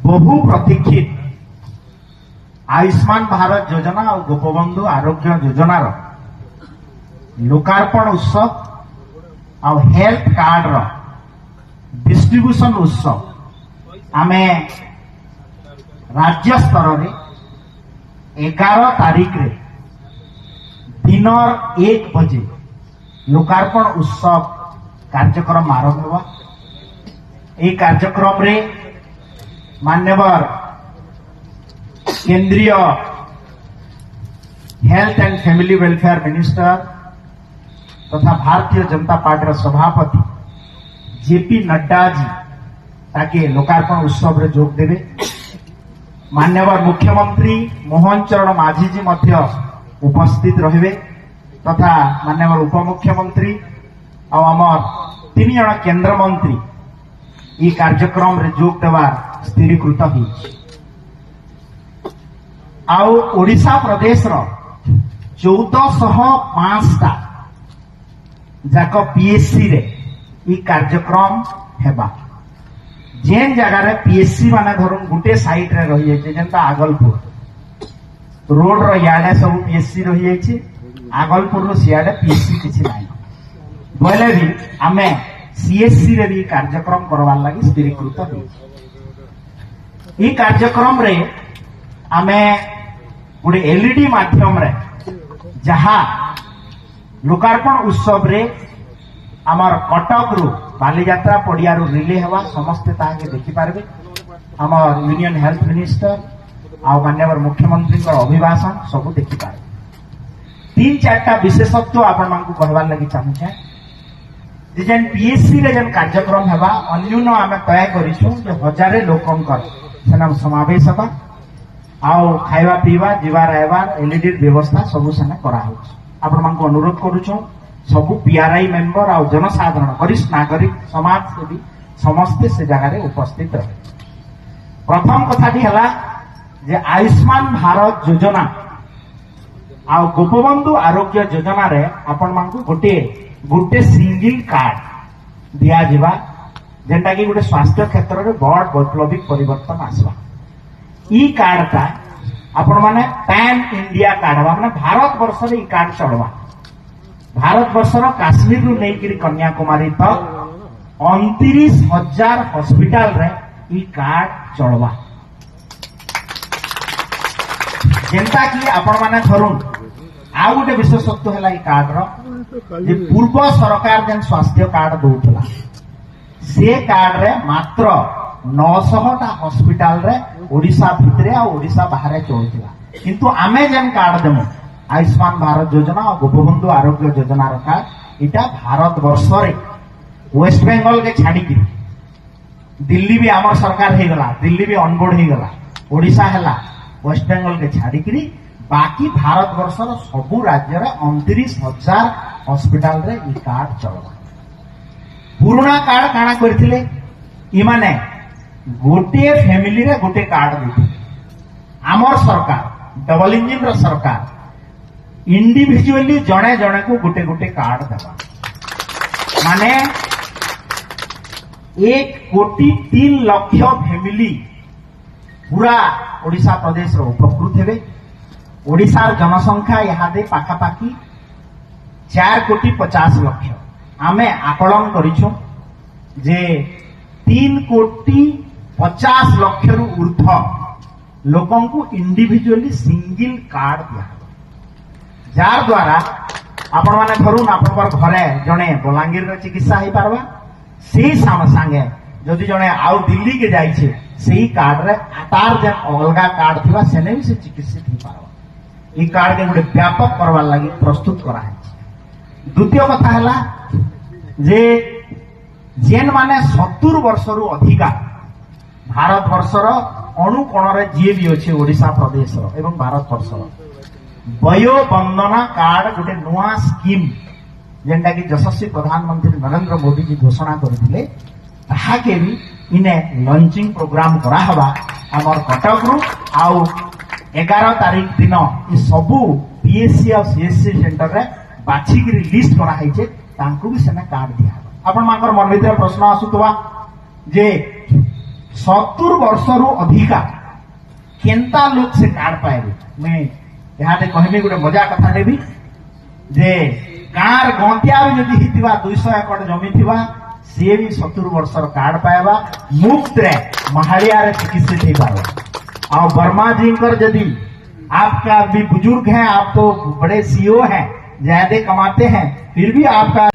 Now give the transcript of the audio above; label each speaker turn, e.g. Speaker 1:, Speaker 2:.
Speaker 1: बहु प्रतीक्षित आयुष्मान भारत योजना और गोपबंधु आरोग्य योजनार लोकार्पण उत्सव और हेल्थ कार्ड रो डिस्ट्रीब्यूशन उत्सव आमे राज्य स्तर रे 11 तारीख रे दिन 1 बजे लोकार्पण उत्सव कार्यक्रम आरंभ हुआ। ये कार्यक्रम रे मान्यवर केंद्रीय health and family welfare minister तथा भारतीय जनता पार्टी सभापति जेपी नड्डा जी ताके लोकार्पण उत्सव रे जोग देवे। मान्यवर मुख्यमंत्री मोहन चरण माझी जी मध्य उपस्थित रहिबे तथा मान्यवर उपमुख्यमंत्री और आमर 3 जन केंद्र मंत्री ई कार्यक्रम रे जोग देवार स्थिरीकृत होई। आउ ओडिशा प्रदेश रो 1405 जाक पीएससी रे ई कार्यक्रम हेबा। जेन जगह रे पीएससी माने धरुन गुटे साइट रे रही जाय जेंता आगलपुर रोड रो याडे सब पीएससी रही जाय छी, आगलपुर रो सियाडे पीएससी किछि नाही बोले भी आमे सीएससी रे भी कार्यक्रम करवार लागि स्थिरीकृत होई। ई कार्यक्रम रे आमे गोटे एलईडी माध्यम रे जहा लोकार्पण उत्सव रे आमर कटक रु बालीयात्रा पड़िया रिले हवा समस्ते ताके देखि पारबे। आमर यूनियन हेल्थ मिनिस्टर आ मान्यवर मुख्यमंत्री अभिभाषण सब देखि पारबे। 3-4टा विशेषत्व आपण मानकु कहवार लागि चाहूछे जे जेन पीएससी रे जेन कार्यक्रम हेबा अन्यून आमे तय करिछु जे 1000 लोकंकर सेना समावेश हेबा आउ खाइबा पीवा जीवा रहबार एलईडी व्यवस्था सब सेना करा होछ। आपण मानकु अनुरोध करूछु सब पीआरआई मेंबर और जनसाधारण वरिष्ठ नागरिक समाज सेवी समस्ते से जगह रे उपस्थित रहे। प्रथम कथाटी हला जे आयुष्मान भारत योजना आ गोपबंधु आरोग्य योजना रे आपण मानकु गोटे सिंगल कार्ड दिया जिबा जेंटा कि गोटे स्वास्थ्य क्षेत्र रे बड़ वैप्लविक परिवर्तन आसवा। ई कार्ड का आपण माने पैन इंडिया कार्ड माने भारत वर्ष रे ई कार्ड चलवा। भारत वर्षर काश्मीर रु लेकिन कन्याकुमारी तक 29,000 हॉस्पिटल रे ई कार्ड चलवा। जेंता कि आपण माने धरुन आ गोटे विशेषत्व है ई कार्ड रो जे पूर्व सरकार जेन स्वास्थ्य कार्ड दउतला से कार्ड रे मात्र 900टा हॉस्पिटल रे ओडिशा भितरे आ ओडिशा बाहर चलुतला। किंतु आमे जेन कार्ड देमु आयुष्मान भारत योजना और गोपबंधु आरोग्य योजना रखा इटा भारत वर्ष रे वेस्ट बेंगल के छाड़ी दिल्ली भी आम सरकार हो गला, दिल्ली भी ऑनबोर्ड हो गला, ओडिशा हैला वेस्ट बेंगल के छाड़ी बाकी भारत वर्ष सबु राज्य रे 29,000 हॉस्पिटल रे ई कार्ड चलवा। पुराना कार्ड काना करथिले ई माने गोटे फैमिली रे गोटे कार्ड देथिले। आमर सरकार डबल इंजिन रो सरकार इंडिविजुअली जड़े जड़े को गोटे गोटे कार्ड देवा माने 1,03,00,000 फैमिली पूरा ओडिशा प्रदेश रो उपकृत हेबे। ओडिशार जनसंख्या यहाँ दे पाखापाखी 4,50,00,000 आमे आकलन करिछु जे 3,50,00,000 रु ऊर्ध्व लोकन को इंडिविजुअली सिंगल कार्ड दिया जार द्वारा आपण माने धरुन आपण घरे जने बलांगीर रे चिकित्सा हो पारबा से सांगे जदि जने आउ दिल्ली के जाइछे सेही कार्ड रे तार जे अलगा कार्ड थिबा सेने भी से चिकित्सित हो पारबा। ई कार्ड के गोटे व्यापक करवार लागि प्रस्तुत करा है। द्वितीय कथा हला जे जेन माने 70 वर्ष रु अधिका भारत वर्षर अणुकोण रे जे भी अछि ओडिशा प्रदेश एवं भारत वर्षर वयो वंदना कार्ड गोटे नुआ स्कीम जेंटा कि यशस्वी प्रधानमंत्री नरेंद्र मोदी जी घोषणा करथिले ताहाके भी इने लॉन्चिंग प्रोग्राम करा हवा हमर कटक रु आउ 11 तारीख दिन ई सबु पीएससी और सीएससी सेंटर रे बाछी लिस्ट करा हैचे तांकु भी सेना कार्ड दिया। आपण मानकर मन भीतर प्रश्न आसुतवा जे 70 वर्षरू अधिका केंता लोक से कार्ड पाएबे मैं यहाँ कहबी गोटे मजा कथा देवी जे गाँव गंतिया भी जदि हितिबा 200 एकड़ जमी थिबा सी भी 70 वर्षर कार्ड पाएबा मुफ्त रे महाड़िया रे चिकित्सित हो पारो। और वर्मा जी यदि आपका भी बुजुर्ग हैं, आप तो बड़े सीओ हैं, ज्यादा कमाते हैं, फिर भी आपका